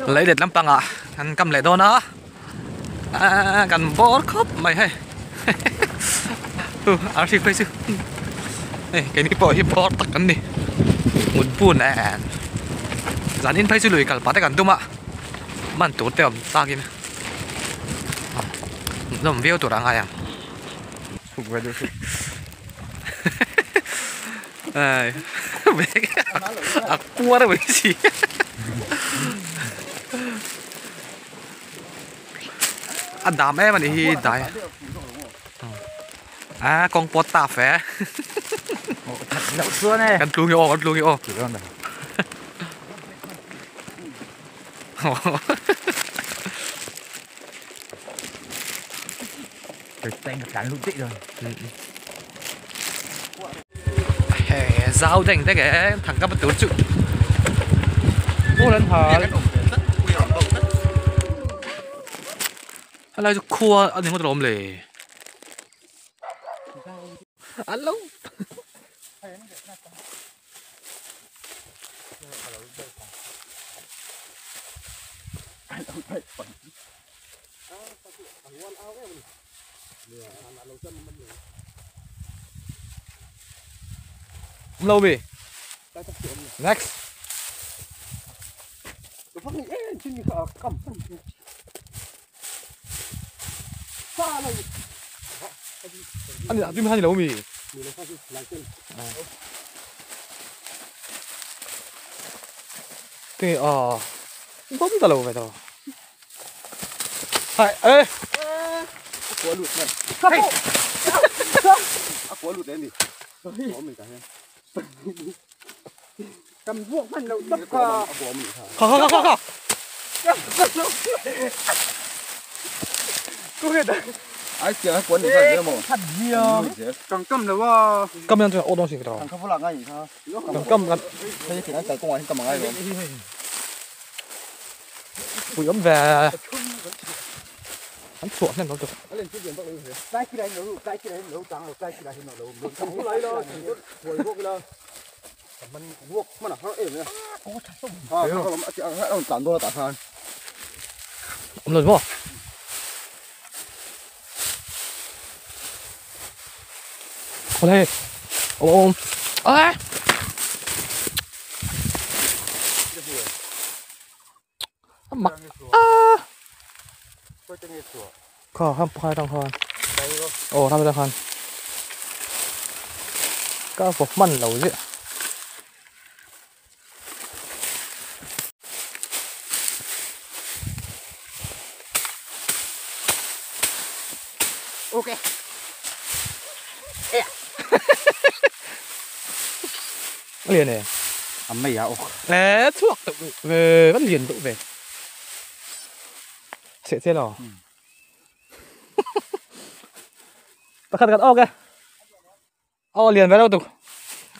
lấy đệt lắm bằng ạ ăn cầm lệ đô nó gần bó khóc mày hay áo xì phê sư cái này bỏ hiệp bó tắc cắn đi muốn buồn nè giá nên phê sư lùi cả bắt tay gần tung ạ bạn tốt tèo ta kia dầm view tụi đang ai à phục về được cua đâu vậy gì ăn đám em mà đi đại con bò tạp phé đậu xưa này ăn luôn yêu ăn luôn yêu tay ngập cán lụi tị rồi giao đỉnh thế cái thằng các bất tử chịu ô lần hả lại cua ăn những cái đồ lề ăn lâu lâu bì next anh đã tìm hai lâu mì thì không tao lâu vậy thôi hai ê của lụt này của lụt đấy gì có mình cả nha cầm vuôngมันเราต้องkhông có cái đấy ai chờ cuốn được rồi mà thật nhiều cầm cầm làว่า cầm lên cho ô đông xịt đó thằng không phải là ngay gì sao cầm gần thế thì anh tới công an cầm ngay rồi bụi ấm về hắn chuột nên nó được cái này nấu trắng rồi cái này nấu không lấy đâu hồi vuông đâu mình vuông mà nó êm nhá không tàn đôi là tàn hơn ông lên vô ôi đây ôm mặc có ham khai thằng con ồ tham gia con các phục mặn lẩu gì ok liền này mày à lé chuột tự về vẫn liền tự về sẽ lò ta khát khát ok liền về đâu tục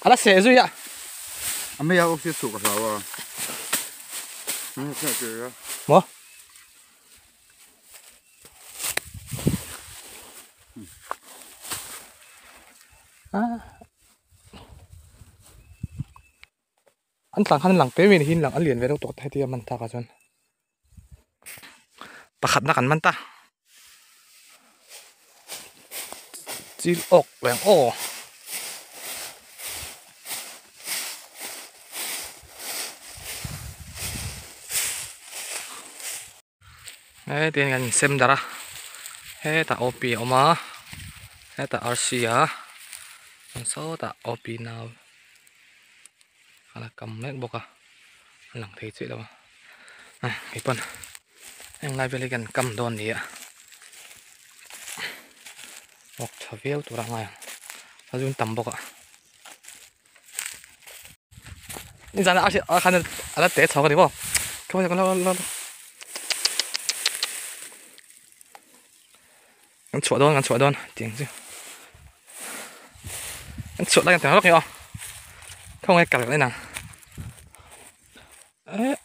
nó sẽ duy ạ mày à sẽ sụp vào sao à anh thằng hắn lằng tế mình hin lằng anh liền về đâu tục hay thì mình ta cả chọn ta khát nó cắn mình ta chỉ ốc vàng ô tiền ngàn xem ra hết ta OP mà hết ta RC à số ta OP nào là cầm mấy bọc à lằng thấy chuyện đâu cái con anh lại về gần cầm đòn đi ạ một thợ viêu tụi đang này nó dùng tầm bọc ạนี่จานเอาสิเอาคันอะไรเตะสองกันดีป่ะเข้ามากันแล้วงั้นฉวดโดนเจ๋งสิงั้นฉวดได้กันแต่ละรอบนี้อ๋อเข้าไงกัดเลยนะ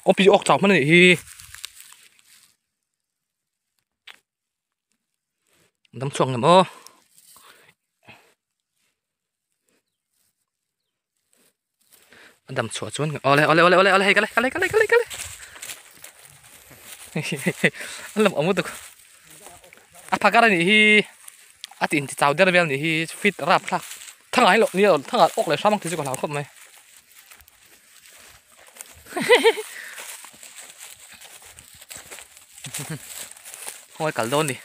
โอ้ปีออกจากมันเลยฮีน้ำช่วงเนี่ยโอ้đầm chuột xuống, ole, hay cái này. làm ông một à phát cái này hi à tiền chỉ cháu đeo bên này hi fit rap khác thằng ấy lộ nhiều thằng ấy ốc lại sao mang thứ gì còn làm không mày thôi cả luôn đi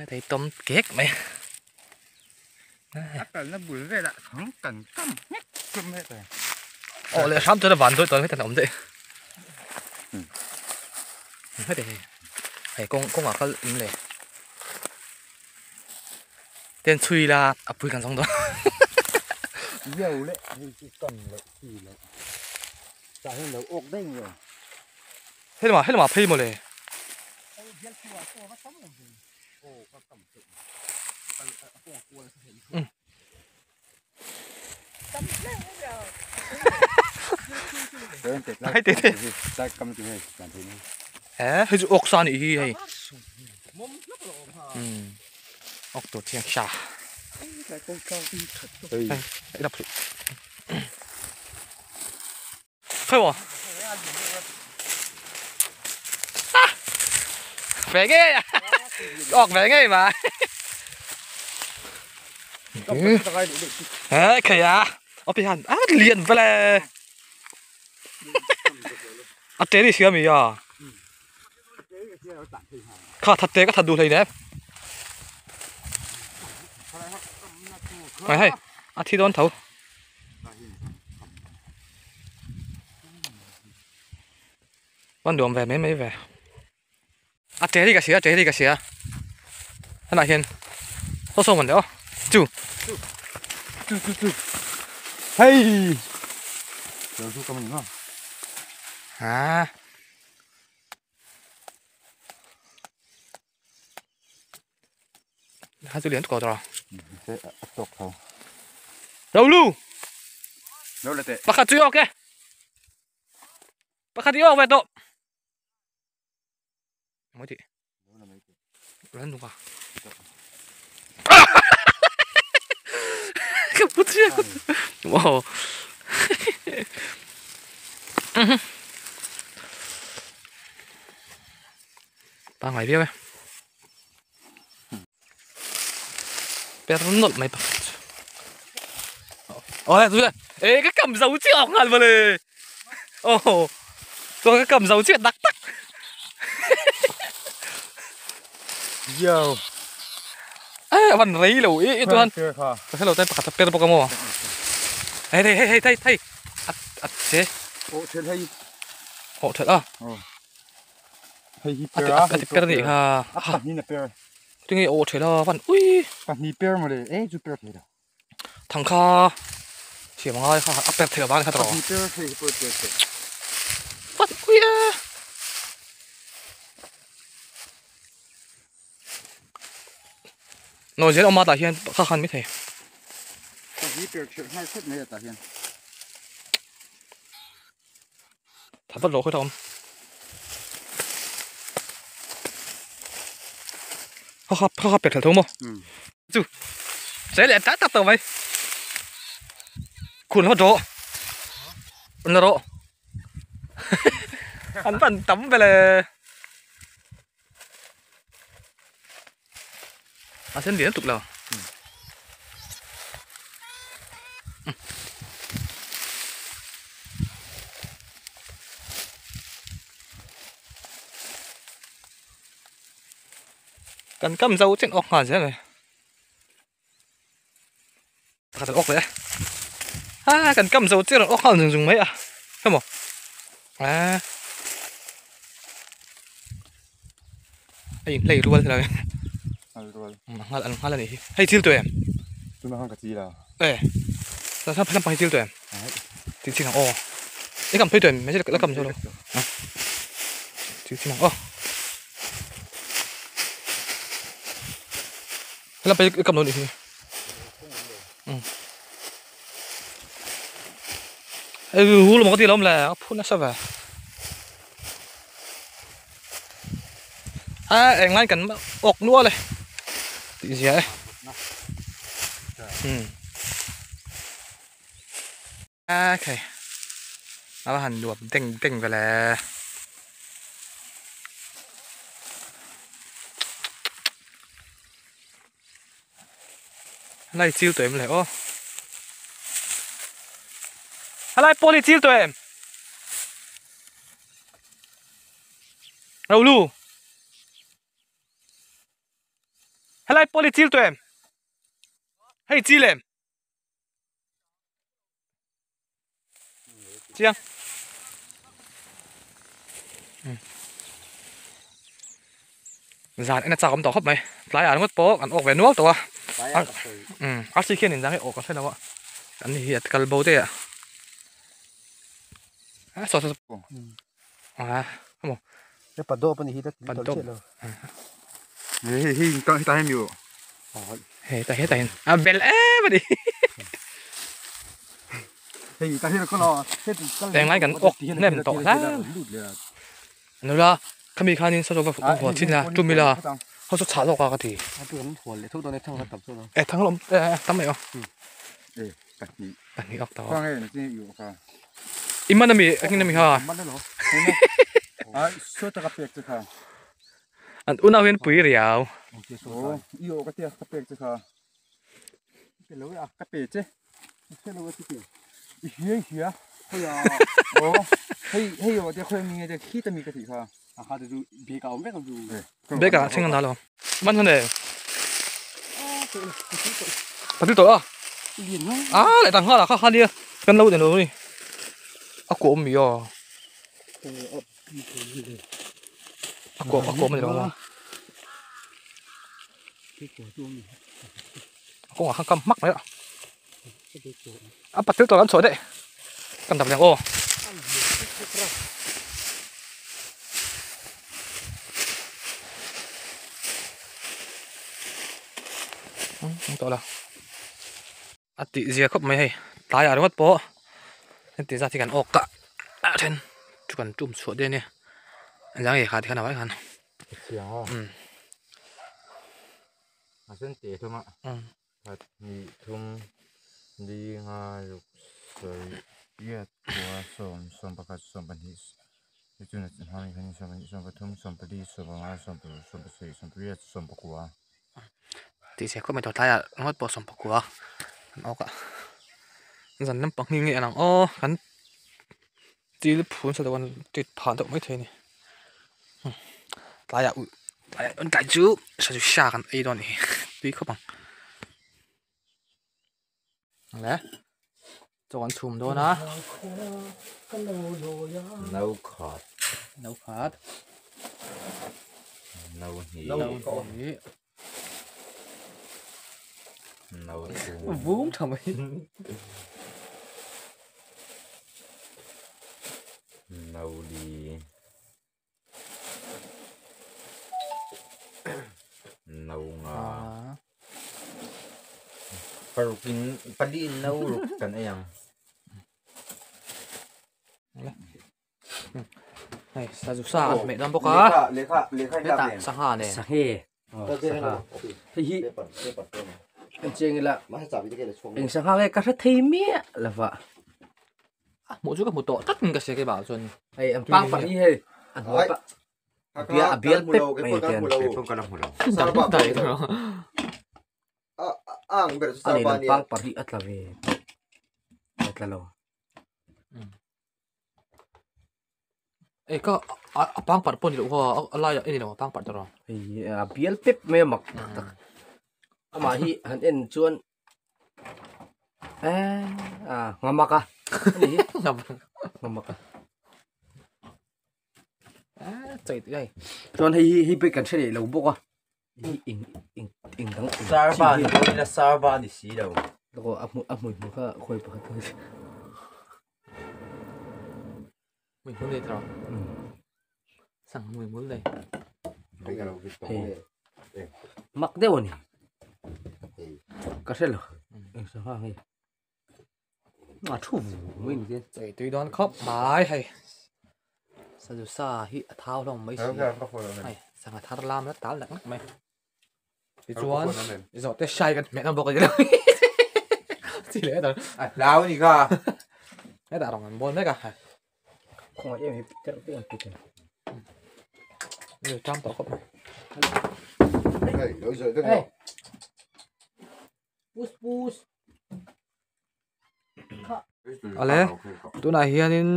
thấy tôm kẹt mày Akkal na bulve la thang kan kam nek kum he ta. ồ lại sắm cho nó vặn thôi tôi thấy thằng ổng vậy hết để hay công ở cái này tiền chui là à bùi càng giống đó Nhiều lệ như chỉ cần lệ chỉ lệ. Tại hơn là ốc đấy rồi. hết mà phi một này Đấy thế. Ta cầm chữ này cảm thấy hả hơi ốc san này hay ốc tổ thiên xa đập phải không về nghe ốc về nghe mà hả kìa ốc bị hàn liền vậy là tế đi xưa mày à khá thật tế có thật đủ thầy đấy mày hay thi đón thấu con đường về mấy về tế đi cái xía thế này hiền số số mình đó chú hey rồi chú cầm nó à hai chú liền có rồi sẽ tốc thôi đâu lu đâu là tệ bác khát chui ok bác khát đi ok về độ mấy chị lớn đúng không cái bút chia wow ba ngày đi vậy bé nó nộn mày bật ôi rồi ê cái cầm dấu chữ học ngàn vào này ồ tôi cái cầm dấu chữ đặc tắc yo àวันไรเหรอเอ๊ะตัวนั้น ให้เราได้ประกาศเป็นโปรแกรมอ่ะเฮ้ยอัดเจ๊ โอ้เชิญให้ โอ้เถิดอ่ะ ให้ฮิปเป อัด อร์ เป็นนี่ค่ะ ปันนี่นะเปอร์ จึงไงโอ้เถิดอ่ะวันอุ้ย ปันนี่เปอร์มาเลยเอ๊ะจูเปอร์เถิด ทางข้าเสียมังไงค่ะอัดเป็นเถิดบ้างค่ะตล ปั อน ด นี่เปอร์ให้ฮิปเปอร์เถิด วันอุ้ยโน้ตเจ๊ออกมาแต่เฮียนข้าคันไม่เท่ ปันนี่เปอร์เถิดให้สุดเลยตาเห็น ถ่ายปัดโหลค่อยทำเขาเป็ดเถิดทุ่งมั้งจู่เจ๊เหลี่ยมตัดตัวไปคุณเขาโจอันละโรอันปั่นตั้มไปเลยเส้นเดียนตุกแล้วกันกำเจ้าเจ็ดออกมาใช่ไหมขาดออกเลยกันกำเจ้าเจ็ดออกมาจุงไหมอ่ะใช่ไหมไอ้เลยรัวเลยฮัลโหลนี่ให้ทิลตัวเอง จุดมาห้องกะจีแล้ว เอ้แล้วถ้าพลังไปทิลตัวเองทิลที่หนังอ๋อไอ้กำตัวเองไม่ใช่แล้วกำเจ้าหรอทิลที่หนังอ๋อแล้วไปกำโดนอีกทีหูลมก็ตีล้มแล้วพูดน่าสบายเอ็งงั้นกันออกนัวเลยตีเสียโอเคแล้วหันดวบเด้งไปแล้ว này chiêu tụi em lại ô lại poli chiêu tụi em đâu lu lại poli chiêu tụi em hay chiêu em chiang giàn anh chào ông tỏ khóc mày lái à nó mất bố ăn ốc về nước tao ăn xí khiên nhìn ra cái ốc có thế nào ạ anh thì hiện cần bố thế ạ sao sao không cái bản đồ bên này thì bản đồ hi ta hay nhiều hết tay bel mà đi thì ta thấy nó có loแต่ngayกันอกเนี่ยมันโตนะนั่นละขมีคานินสโลบหัวชิ้นละจุ่มมีละเขาจะฉาโลกากะที ตัวนั้นหัวเลยทุกตัวในทั้งระดับตัวนั้นทั้งลมตั้มไม่เอาตัดนี้ออกต่อ ฟังให้นี่อยู่ค่ะ อิมันมีอันนี้มีค่ะ มันได้หรอช่วยตะกับเปียกจ้ะค่ะ อันอุ่นเอาเห็นปุ๋ยเรียว โอ้อีโอกระเตียกระเปียกจ้ะค่ะเป็นรู้อ่ะกระเปียกจ้ะใช่รู้ว่าที่เปียกเฮียเฮียเฮียโอ้เฮียว่าจะเคยมีจะขี้จะมีกระติค่ะเขาจะดูเบียกเอาไม่เขาดูเบกะเช่นกันแล้วมันเท่าไหร่ปฏิตัวอะไรต่างห้าล่ะข้าเดียวกันเราเดี๋ยวนี้อ่ะกูมีอ่ะอ่ะกูไม่ได้หรอกกูว่าข้างกำมักเลยอ่ะอ่ะปฏิตัวกันสวยเด้กันดับอย่างโอ้ตัวละอติเสียครับไม่ให้ตายอะไรวัดโปนั่นตีซาที่กันออกกะเทนจุกันจุ่มสวดเดียนี่อันยังไงขาดที่ขนาดไหนกันเสียงอ่ะเส้นเตะทุ่มอ่ะผัดมีทุ่มดีงาลูกสวยเยี่ยตัวสมประกาศสมบัติจุดนั้นทำให้คนสมบัติสมปทุ่มสมปดีสมประมาสมปสมปสีสมปเยี่ยสมประกัวตีเสียก็ไม่ตัวตายอ่ะวัดโปสมประกัวออกอ่ะสันน้ำปังงี้ๆนังอ๋อกันจีนพูนสัตว์วันติดผ่านตัวไม่เท่นี่ตายอ่ะอันไก่จูสัตว์ชากันไอ้ตอนนี้ปีเข้าปังแล้วจวนชุ่มด้วยนะno card no card no he no vốn thằng ấy no đi no ngà Parukin pali no kan ayang này sao dù xa mẹ đâm bốc á lekha cái tạ sang hà này sang he hi anh chêng là anh sang hà cái thấy mía là vậy mỗi chỗ các một tổ tất cả cái bảo xuân ai em bang bang đi he anh nói bia pep mày tiền sao cũng đầy rồi ang beres sa anh bani bang party at la ve at la loก็ปังปัดปนอยู่ก็อะไรอย่างนี้เนาะปังปัดตลอดbia pep mày mặc mà hi hắn en chuan ngamak à này ngamak chạy tới đây chuan hi bị cảnh sẽ lâu bốc à in thắng sarban ni la sarban ni si đâu rồi ấp mùi mùi khơi khơi bạc thôi mình muốn lên rồiสั่งมวยมุ้นเลย mặc đeo nè cái gì rồi sao hả hay mà chú mình thế ใจตุยดอนครบหมายให้สะดุดซาฮิเท้าลงไม่ใช่ให้สั่งทารามแล้วตาหลังไหมพี่จวนพี่จอดแต่ใช่กันแม่น้ำบอกกันเลยสิเลยตอน lao ni ka ไอ้ตาลองกันบนได้กัน không ai em chắc cái anh kia nhiều trăm tổ cốc này rồi rồi Pus pus. Ale tuna hianin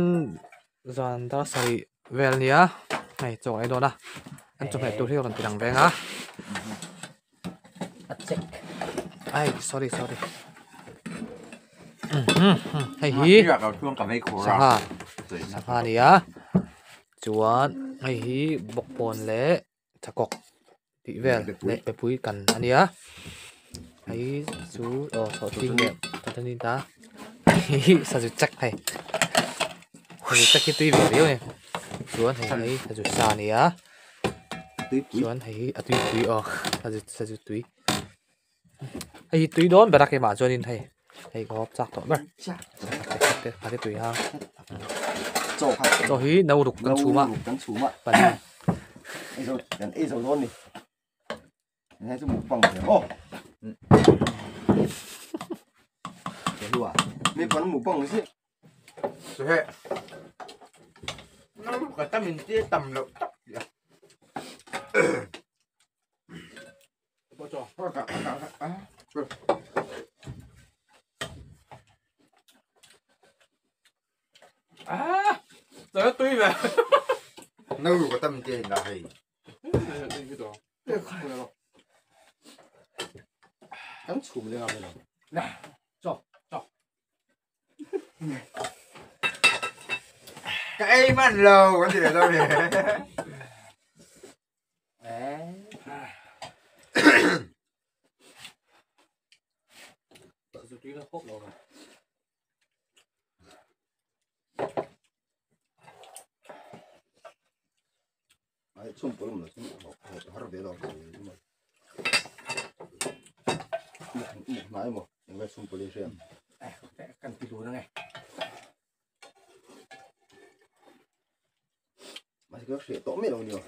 zan dar sari vel nia này chỗ ấy đó na anh chụp lại tôi theo lần tiền veng á A check. ai sorry hay hiอยากเอาช่วงกับให้โคราช sapa nia chuan hay hi bok pon le chakok ti vel le pe pui kan ania hay chu so ting le tanin ta hi sa ju chak hay sa chak ki tui ve riu ne chuan hay sa ju sa nia chuan hay a tui sa ju tui hay tui don berak ke ma chuanin hay có chak to ber cái tui ha cho hi nấu rục kan chu ma pan ấy rồi luôn đi nghe cho một bằng thế ô cái đùa mấy con một bằng gì rồi hệ nó cái tâm mình chia tầm lộc tóc vậy Bao cho. rồi tui về nấu cái tâm chia là hay cắn chùm lên nào Nè, cho. cái mà lâu cái gì đâu nè Đấy. Tự tí nó khốc rồi. 아니 좀 보면 좀 하루 내다 나이 뭐 내가 좀 보내셔야 Cần tí đồ nữa này. mà cái sẽ tóm mấy đâu nhiều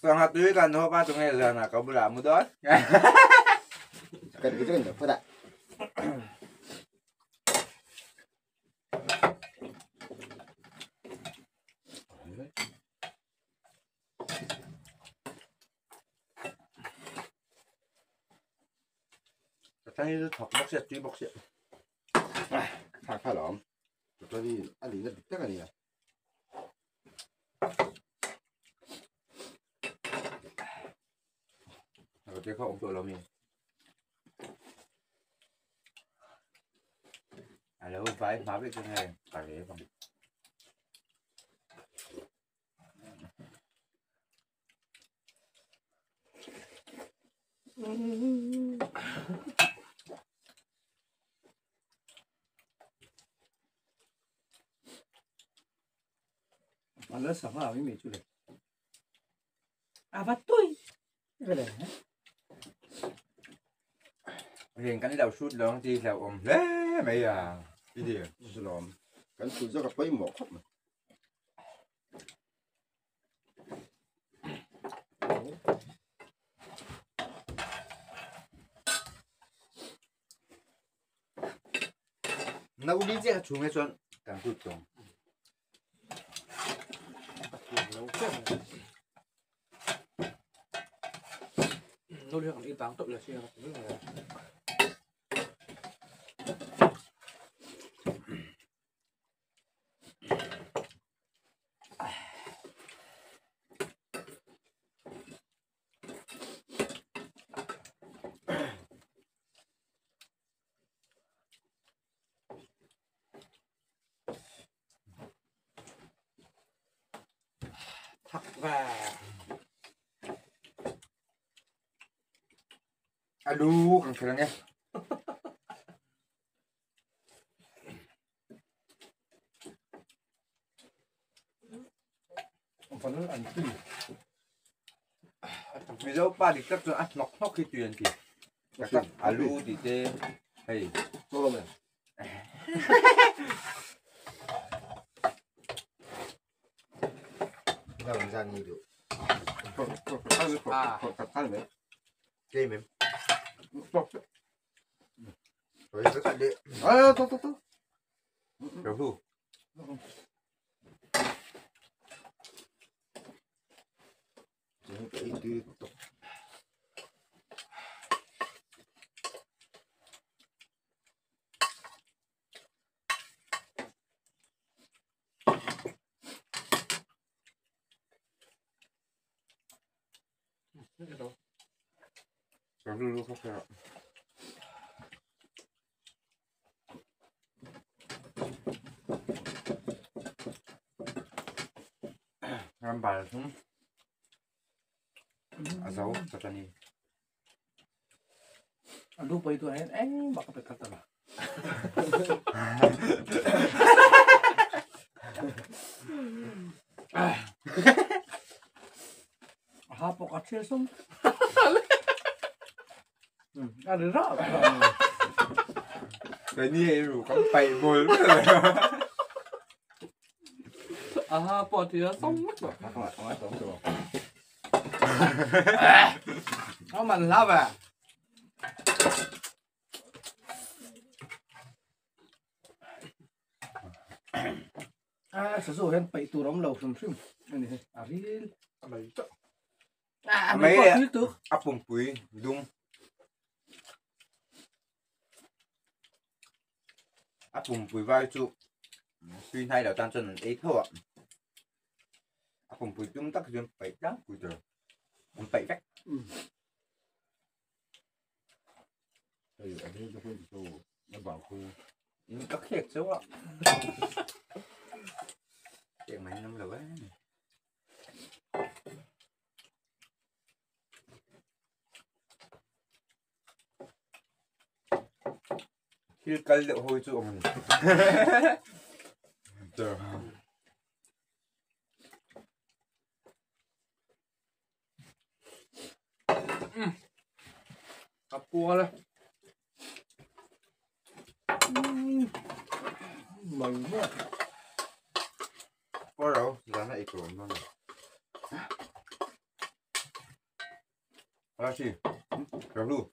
sang hạt tướiกันthôi ba tụi này là có bữa làm mua đó cần cái này phải đại thấy thọc bóc xẹt truy bóc xẹt phải lắm cho đi ăn đi nó tất cả này rồi cái không tụi mình lâu phải phá với cái này phải để bằng Mà nó sống ở với mình chú này. À bắt tôi. Cái này. hiện cái đầu sút lớn thì là ôm lé mấy à cái gì làm cắn chùm rất là bấy mỏ khóc mà nó cũng biết chứ chúng cái chuyện càng tụt xuống Nó liên đi bán tội là xe rất là thật và aduh càng keren nghe phần nó ăn tùy. ví dụ ba thì cắt rồi ăn nóc khi tuyền kì cắt alu thì tê hay cho này làm ra nhiều được ăn đấy tê mềm rồi tất cả đi tốt đầu thu những cái Rồi luôn luôn không sao. Làm bài xuống. Dấu cho ta đi. Aduh, pa itu baka pekata ba. Hapo kecil som. Ada rak. Cái này rủ cắm bậy bồi. Hapo dia som. Mình lắm à. Sesuatu yang baik tu rom lau sum. Ini Aril. Mấy itu. áp bùng quý đúng. Áp bùng quý vai trụ. Xuyên hai đầu tan chân ấy thôi ạ. Áp bùng quý chúng ta cứ phải đắng quý rồi. Mình phải vách. Anh ấy cho tôi đồ nó bảo cô Ini các khiết xấu ạ. Chuyện mày năm lửa ấy. Khi cây liệu hôi trụ mình. Trời. Apa lah. Mừng quá. Có đâu, giá này của nó này. Ra chi? Kéo luôn.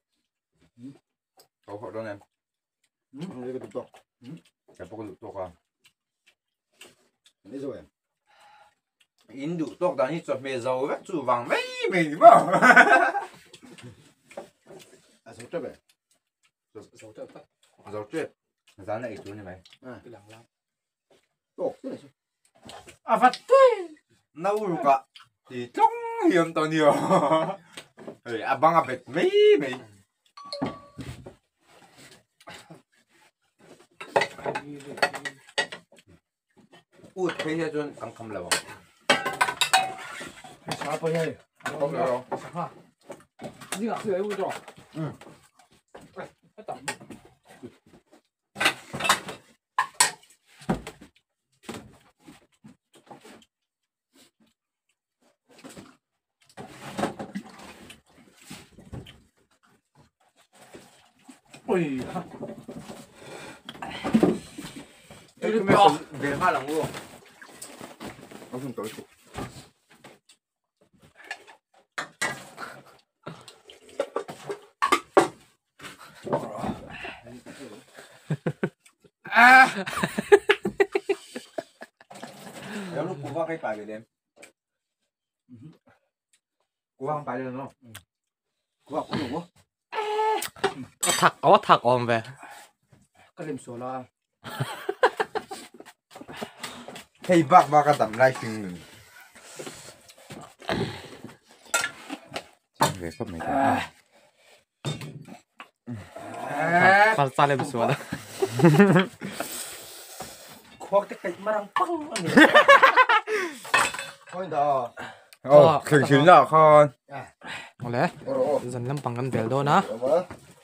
Có họ đâu em. Anh ấy có tục Cái bốc lụt to à. Đấy rồi em. In đủ to đã như chọt mề dầu vết chủ vàng mấy mình bảo. À số chấp vậy. Dầu tuyệt. Giá này chú như mày. Ồ, thế này chứ. À vật tuy. Nâu rồi cả. Thì trông hiểm to nhiều. À băng à bệt mấy mấy. Út thấy ra cho căng căm là bằng. Siapa ya? Không được đâu. Siapa? Ini enggak sih itu, Cok. Tạm. Ôi. Cái mẹ về pha lòng luôn. Nó không tới tục. Nếu lúc cú vào cái bài về đêm. Cú vào bài được không? Cú học có đủ không? Có thạc ôm về. Cái liềm số là Hey bác cái tầm livestream. Về không mấy cái. Sa lên xuống đó. khoác cái cạnh marang pang. Thôi đó. Thường xuyên là con. Oleh. Dần lắm bằng căn bèo đó nè.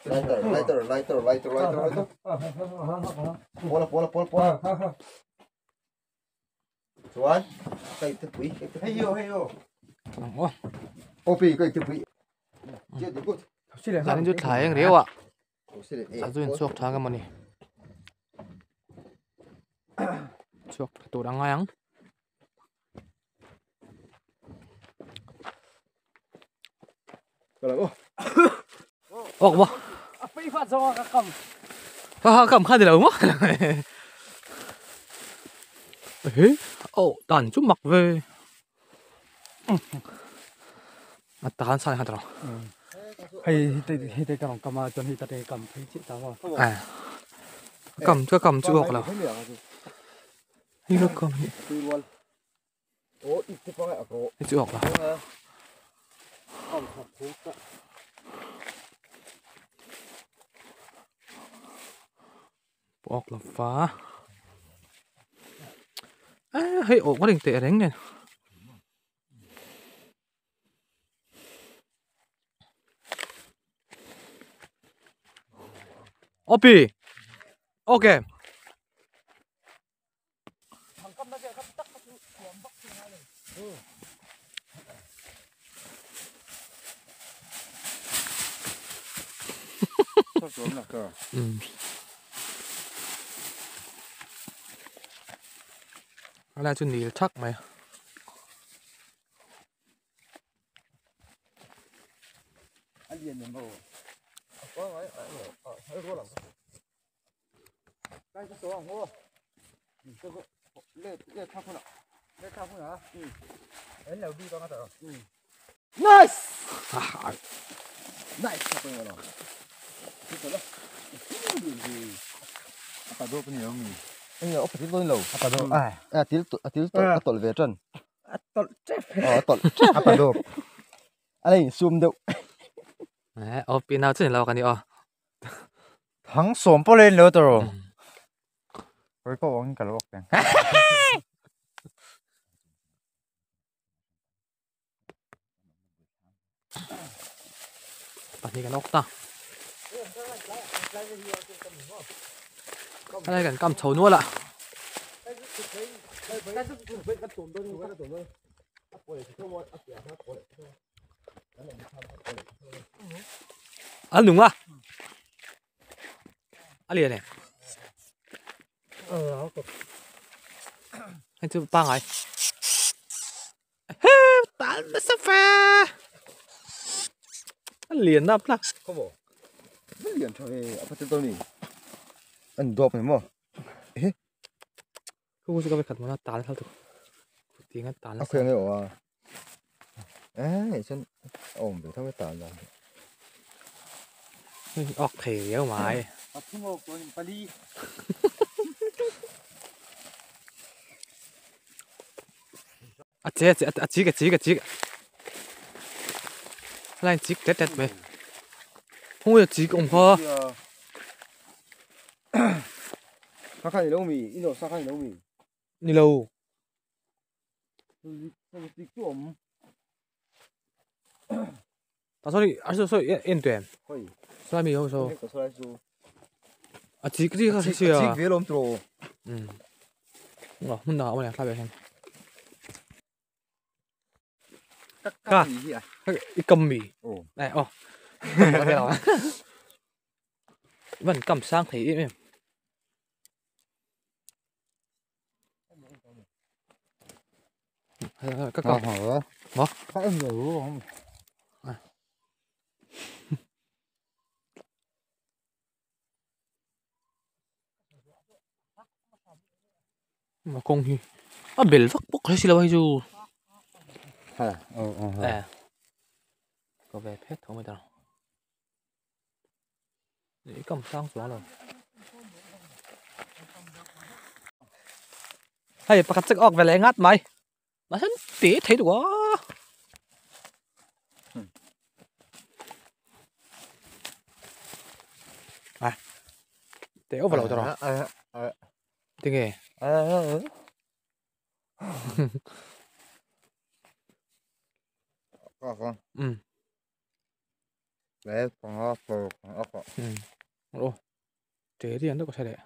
Lighter. Pola. Chuan. Cái thứ quý. Hey yo. Ồ. Opi cái thứ quý. Chết đi cút. Dần chút thái anh riêu ạ. Sa duyên suộc thang cái món này. Suộc tủ đang ngay ăn. Cái này Ồ bố. Phi phát do các cầm. Cầm khai thì là mất. Ê, đàn chút mặc về. Mà tàn sai hả đó. Hay cái cầm mà cho ta đây cầm thấy chị tao rồi. À. Cầm chữ học là. Như nó cầm. Ủa, ít cái con này Chữ học là. ออกหลับฟ้าเฮ้ยโอ้ก็ดึงเตะแรงเนี่ยโอปีโอเค Thôi xuống là cờ. Là chuẩn bị chắc mày anh điền đến bầu có mấy hơi vô lắm đây cái số hàng vô cái lên thang không nào lên thang không nào đấy là đi con cái nice nice sao bây giờ nào cái đó Apa do punya umi. anh nhớ phải tôi lâu Apa do? tiếng tol về trần tol chef tol apa do anh ấy zoom đâu 어 삐나 좀 나와 가니 Thắng sớm bỏ lên nữa rồi. Với có uống cả lốc kìa. bạn đi cái nóc ta cái này cần cầm chấu nuốt lại ăn đúng à ăn liền này anh chưa ba ngày tán nó sắp phê ăn liền nắp lắm có bộ rất liền thôi apa tôi này anh đọc này mà 그거 지금 갖다 놔 다른 살도 tiếng tán ok này ủa ấy chân ổn được thôi tàn rồi ọc thể yếu mày không một con pali chế cái lại chỉ tết tết mày không có chỉ cũng khó sao khăn nấu mì ít đồ sao khăn nấu mì đi lâu 소리 소리 엔된 거의 사람이 여기서 그러니까 살수 지그리가 사실이야 위에 롬 들어 혼나 어머니 사배행 까 이야 이 cầm mì ồ này vẫn cầm sang thấy em các con hả hả phải em rồi không mà con hi bể vắt bốc hay gì đâu hay dù có vẻ phết thôi mới đâu để cầm sang xuống rồi hay bắt chắc ọc về lại ngắt mày mà hắn tí thấy được quá để ốc vào đầu rồi tiếng nghe con. Ừ. Đấy, con ốc rồi, con ốc rồi. Ồ, thế thì anh có thể đấy.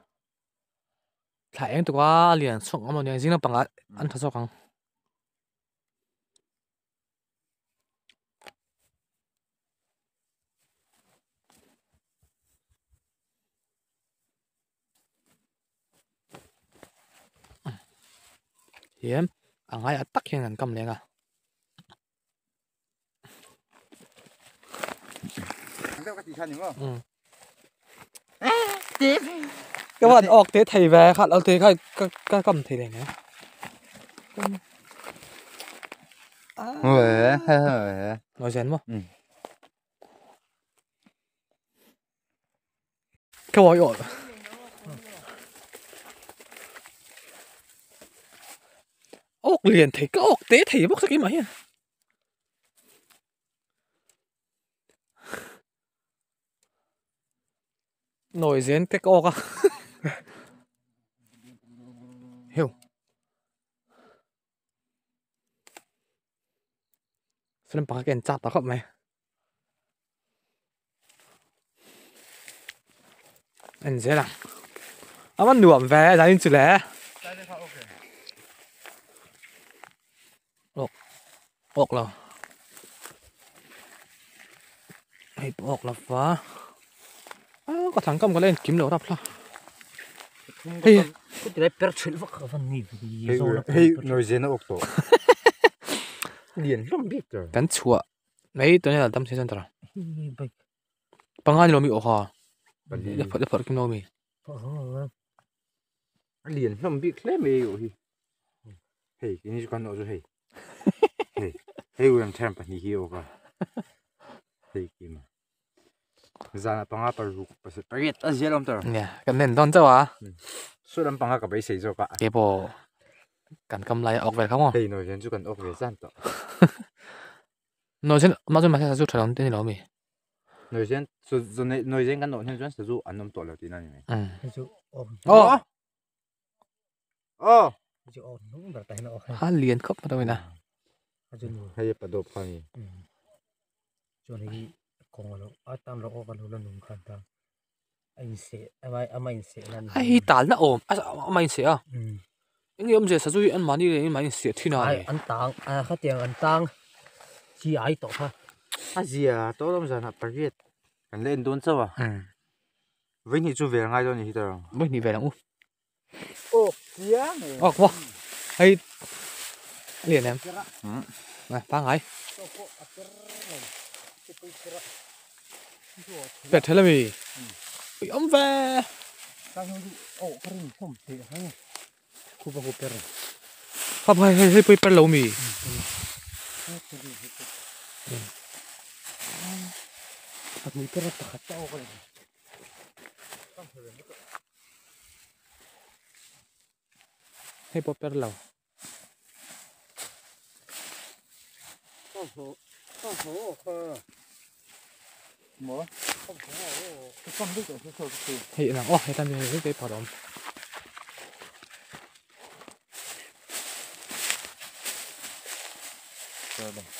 Lại anh tụi qua liền xuống ông này riêng là bằng ăn thật sao không? Hiếm, ăn ai tắc hiện ngàn cầm liền à? Các bạn ọc thế thầy về khát thế cái cầm thầy này nhé. Rồi, rồi. Nói dần mà. Cái gọi ọc. Ọc liền thầy cái ọc thế thầy bốc ra cái máy à? nổi giếng tết ô cả hiểu xem bằng cái chặt tao không mày anh dễ lắm à mà nuông về ra đi chửi lẽ ốc là hay ốc là phá có thằng cầm có lên kiếm lỗ đập là hey cái đấy per chữ vắc phần nhỉ hey nói gì nó ốc tổ liền lắm biết rồi cắn chua mấyตัวนี้là tâm thế chân rồi bằng anh lo mi ốc hả để phật kim lo mi liền lắm biết lấy mày rồi hey cái này con nói rồi hey hey hey uống thêm phần nhiều cả hey kim ra bằng apa ruk pas parit aja lắm tao nè cái nền đòn cháu à số làm bằng apa bị xây rồi cả cái bộ cắn cầm lại ốc về không à hey nói chuyện chú cần ốc về gian tao nói chuyện mà chúng ta sẽ trở thành tên gì đó mi nói chuyện nói chuyện cái nói chuyện sử dụng anh nôm tổ là tí nào nhỉ ô ô ha liền khóc mà đâu nè hay bắt đầu phani cho nên còn là ở tam là ở gần là nông khăn ta anh sẽ anh sẽ là ai tàn nó ôm mày sẽ à anh em sẽ sử dụng anh mà đi mày sẽ thế nào anh tăng khách tiền anh tăng chỉ ai tổ ha gì à tôi làm sao hả parit anh lên đốn sao à với nhị chú về ngay rồi nhỉ tao mới đi về là ô giang này ô wow hay liền em này ba ngàyเป็ดเทเลมีอมเว khu vực per ครับให้ไปเป็นโลมีมีper tak tahu kanให้พอเป็นเรา Mở. Không có cái con biết rồi cái ให้หนังอ๋อให้ทำยังไงให้ไปพอดอม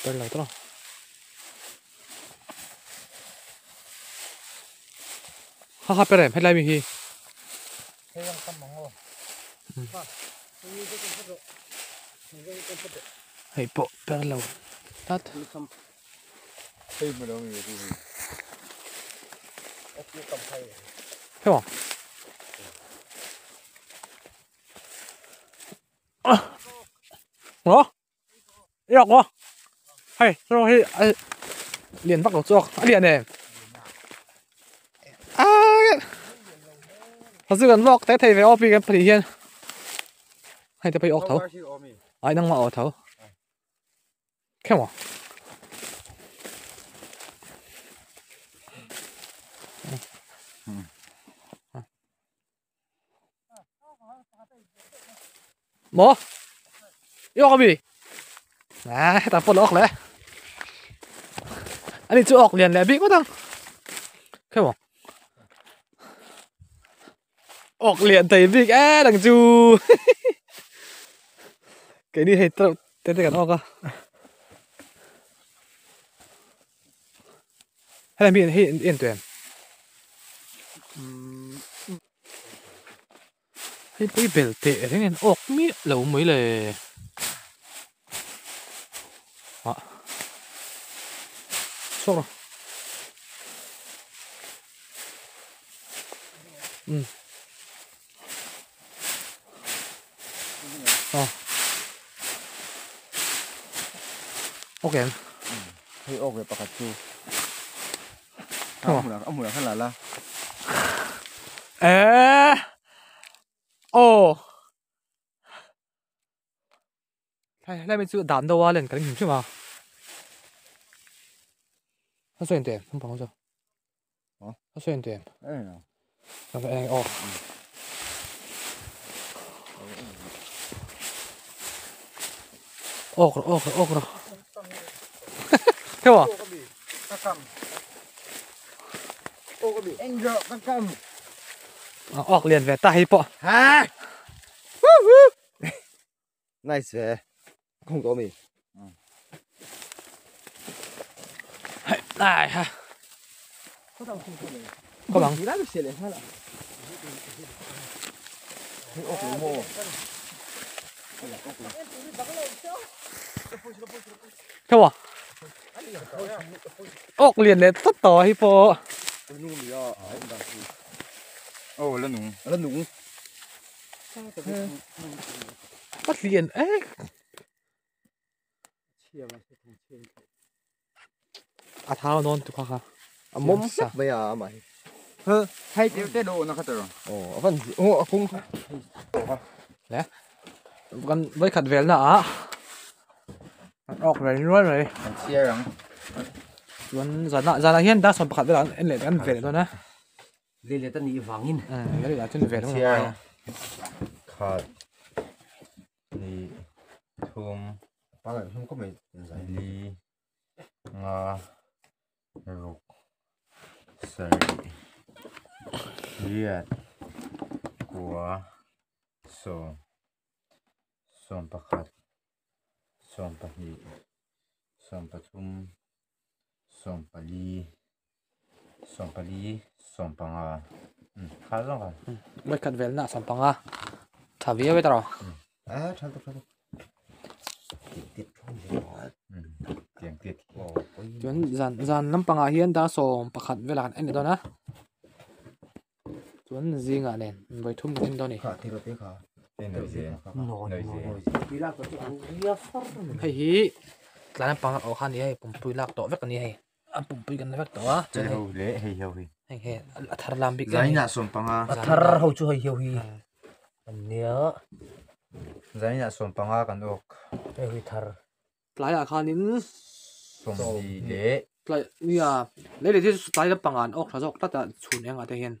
เป็นเราต้องฮ่าเป็นไรให้ไรมีฮี Thế em cầm bằng ngô. ให้พอเป็นเราตัด Thế mà đâu người gì. Ốc nó cầm khay. ให้หรอเหรออยากวะให้เราให้เรียนพักหลวงจอกเรียนเองเขาซื้อกันลอกแต่ไทยไปออกปีกันผลิตเฮียนให้จะไปออกเถาไอ้นั่งมาออกเถาแค่หรอหมอยอกบีนะแต่ปลดออกเลยอันนี้จะออกเรียนแล้วบีก็ต้องแค่หรอออกเรียนแต่บีดังจูcáiนี้ให้เต้นกันออกก็ให้มีให้เอ็นตัวเองให้ไปเบลเตะที่นี่ออกมีเหลวไม่เลยอ่ะชอบโอเค Thế ốc về bạc chu. Không à? Ông mùi hay là la. โอ้ได้ไม่ซื้อด่านตัวเล่นกันใช่ไหม他算点，很帮手。哦，他算点，哎呀，那个哦，哦了，对吧？các cầm. Ô cái bị anh rợ các cầm. ออกเรียนแวตาให้ปะ ฮะnice เว้ยคงตัวมี ได้ฮะก็บัง นี่น่าจะเสียเลยฮะล่ะนี่โอ้โหโม่ ใช่ปะออกเรียนเลยตัดต่อให้ปะ นู่นนี่อ่ะไอ้ดังคือ โอ้แล้วหนู แล้วหนู ตัดเรียนอาเท้านอนทุกข้า อ่ะมุมสักไปอ่ะไหม เฮ้ยให้เต้โดนะครับตัว โอ้ฟันโอ้คง กันไว้ขัดเวลนะอ่ะออกเรียนร้อยเลย มันเชียร์ยัง วันจันทร์เฮียนได้สมขัดเวลาเอ็นเลดกันเวลตัวนะ เรียนตันนี้ฟังอิน แล้วเดี๋ยวจนเวลทั้งหม เชียร์ ด ขาดลีทุ่ม ปากมันก็ไม่ใส่ ลีงาลูกใส่เลียดกัวส่งประคัดส่งปะฮีส่งปะทุมส่งปะลีส่งปะลีส่งปะงาขาดแล้วกัน ไว้ขัดเวลนะสมปังอ่ะถ้าวิ่งไว้ตลอด ชันตัวติดช่องเดียว เสียงติด โอ้ย จนจันน้ำปังอาเฮียนได้สมประคัดเวลาเอ็นตัวนะจนจิงอ่ะเนี่ยไว้ทุ่มกันตัวนี้ ขาที่รถเตี้ยขา เป็นหน่อยเสีย นอนพี่ลากตัวเรียฟอร์ เฮ้ยร้านน้ำปังเอาข้างนี้ให้ผมปุยลากตัวเวกนี้ให้ผมปุยกันเวกตัวจ เจ้าน ให้ เละเฮียวฮี เฮ้ทารลามบิก ใจน่ะสมปังอ่ะ ทาร์เขาช่วยเฮียวฮีอันเนี้ย ใจน่ะสมปังอ่ะกันออก เฮียทาร์ ปลายอาคารนี้ สมดีเละ ปลายนี่อ่ะเลยเดี๋ยวที่ปลายน้ำปังอ่ะออกถ้าจอกตัดชุนเองอ่ะแต่เห็น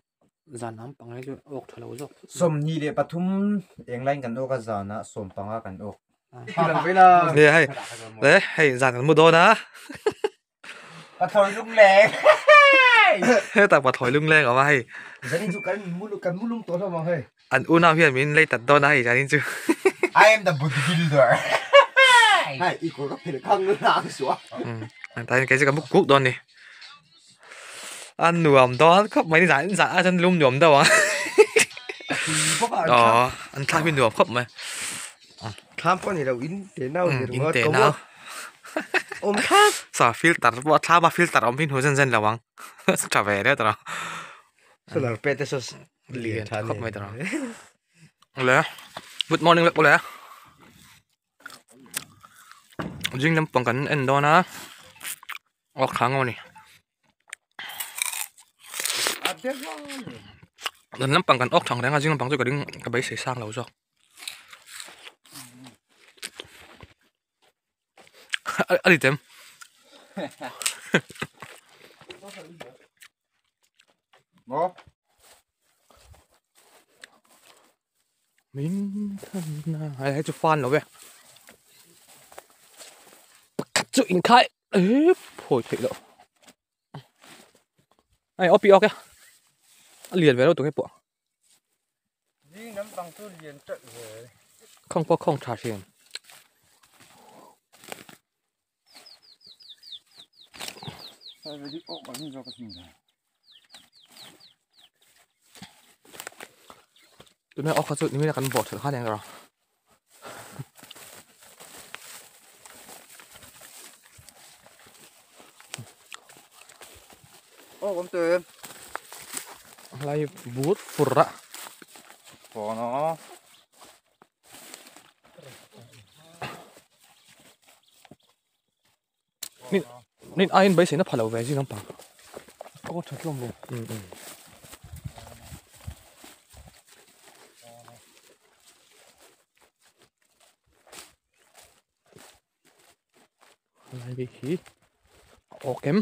จันน้ำปังให้จะออกทะเลจอก สมดีเละปทุมเองไล่กันออกกันจานะสมปังอ่ะกันออก ที่หลังเวลา เนี่ยให้จันกันมุดโดนะ ปะทอยลุงแรง ให้แต่ปะถอยลุงแรงเอาไว้ จะนี่จุกันมุลุงตัวเท่ามาเฮ้ย อันอุณาเพียนมินเลยตัดโดนได้จานิจู I am the bodybuilder ให้อีกคนก็เป็นข้างนึงหางสัว แต่แกจะกับมุกกุกโดนนี่อันหนุ่มโดนครับไม่ได้จ่ายฉันลุ่มหนุ่มเด้อวะ พวกอ่ะ อ๋ออันท้ายเป็นหนุ่มครับไหม ข้ามก้อนนี่เราอินเตน่า อินเตอร์นะ อมข้า สาฟิลตัดว่าถ้ามาฟิลตัดอมพินหัวเส้นๆระวังจะแหวได้ตลอด สลับเป็ดแต่สด เรียนครับไม่ตลอดเลยGood morning เลยเลยยิงน้ำปังกันเอ็นโดนะออกทางเอานี่ อ่ะเดี๋ยว เดินน้ำปังกันออกทางแรงยิงน้ำปังจุกกระดิ่งกระใบเสียสร้างเราจ้ะอะไรเต็ม โอ้ มินทันนะอะไรจะฟันเหรอเว้ยขัดจุอินไข่โผล่ถึงแล้วไอ้เอาปีออกแกเรียนไปแล้วตัวแค่ปวด ยิ่งน้ำปังตู้เรียนจัดเลย ข้องพวกข้องชาเชียงตัวนี้ออกขัดจุนี่ไม่ได้กันบอดถึงขั้นยังไงหรอ โอ้ผมเตือน อะไรบูทฟุระ พอเนาะ นี่ไอ้ใบเสียน้ำผัดเอาไว้สิน้ำปังก็ชัดลมเลยอะไรไปขี้โอเคม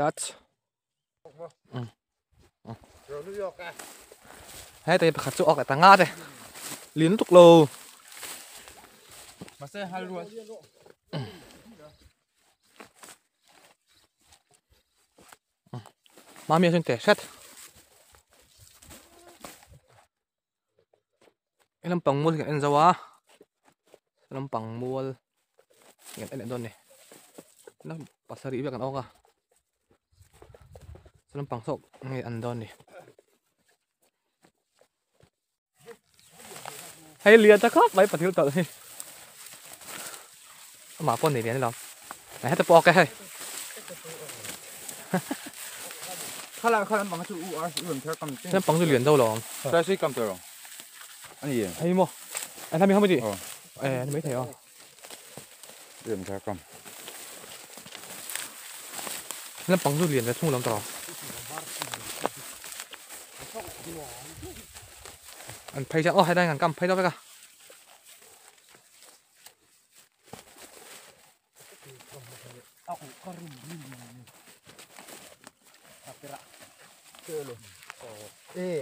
ลัด เดี๋ยวนิวยอร์กอ่ะ ให้แต่ขัดจุออกแต่ต่างงาเลยลิ้นตุกโล มาเซ่ฮัลโหล mami asun te set elam pangmul kan enzawa elam pangmul ngan en don ni na pasari ba kan oka elam pangsok ngai andon ni hay lia ta khóc vậy patil tol ni mà pon ni lian lo này hết po cái hay 看来帮助520条咁正， 那帮助连到了再水咁多咯。อันนี้ hay mo anh tham không gì Ờ. mấy thầy không 20條咁。 那帮助连在冲浪到anh pay cho hay đang ngàn cam pay đâu vậy cả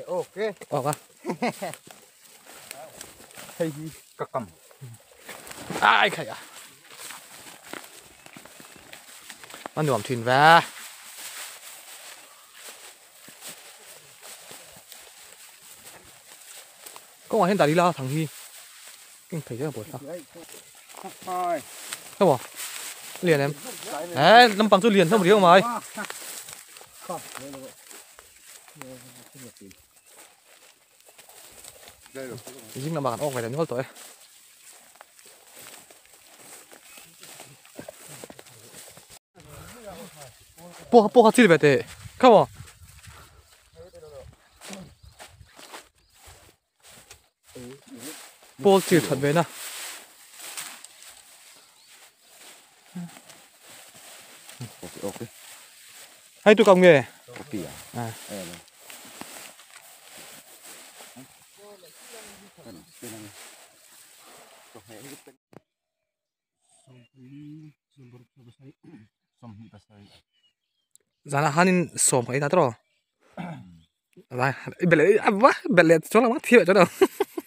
ok ok hay cái cầm. ai khải à anh đuổi thuyền về có ngoài hiện tại đi lao thằng Hi kinh thấy rất là buồn sao Thôi. không bỏ liền em đấy lâm bằng số liền không một điều mà ơi dính là bằng ốc này là nhốt rồi 뽀가 찌르베 때 come on 뽀 찌르 thật về nè Ok. hay tôi công nghề Ok à. à zana hanin som kai ta tro ra bele cho la thiệt cho đâu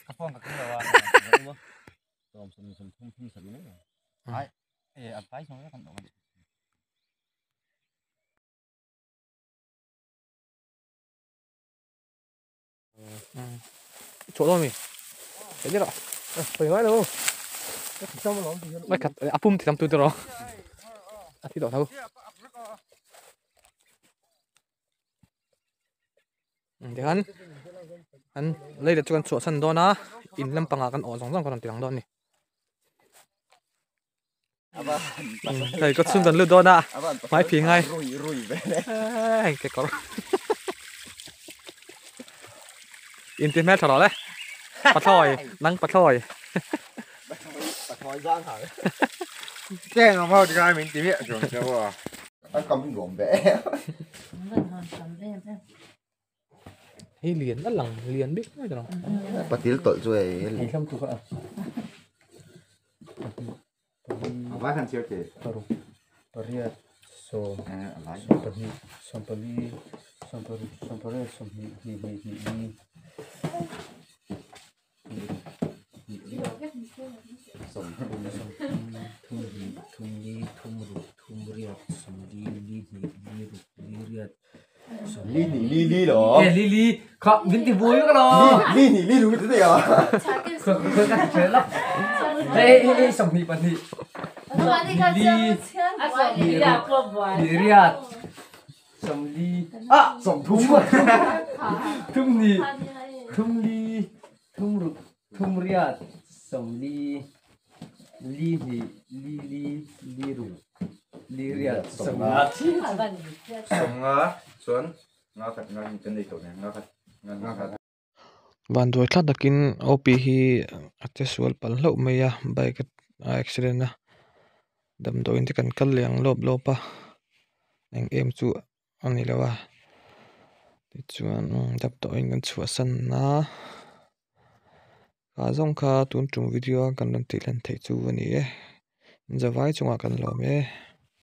Cái phong cái là đúng không? Xong không sợ nữa. Ai, ăn tái xong cái phần đó. chỗ đâu mày thấy chưa rồi phải nói đâu xong nó mày cắt apum thì làm tôi rồi thì đó thôi để anh lấy được cho con sủa sân đó na in lâm bằng con ổ giống con tiếng đó nè thầy có xung gần lướt đó na máy phí ngay cái con internet thằng đó đấy bắt thôi nắng bắt thôi thôi gian hả Cái nó mau ra mình tìm hiểu rồi chứ à. anh cầm luồng vẽ hay liền rất lằng liền biết nói cho nó bắt tiếng tội rồi Thì không tụi con Lái thành siêu kì. Paria so Lái. Sampali Li đó Lili kok binti vui cái lo li đúng thế nào Khơi cái chuyện lắm Ê sòng hì bắn hì Riyad sòng li sòng thúng thum ni thum li thum Riyad sòng li li ni li ru li Riyad sòng Sống ngã xuống. Ngã thật ngã trên đây tổ này ngã thật. Ngã thật. van đuổi thắt đặc in op hi ateswal pal hlo mai a bike accident na dam do in te kan kal liang lopa eng em chu ani lawa ti chuan dap to in kan chua san na ka zong kha tun tung video kan lan ti lan thei chu ani e zawai chunga kan lo me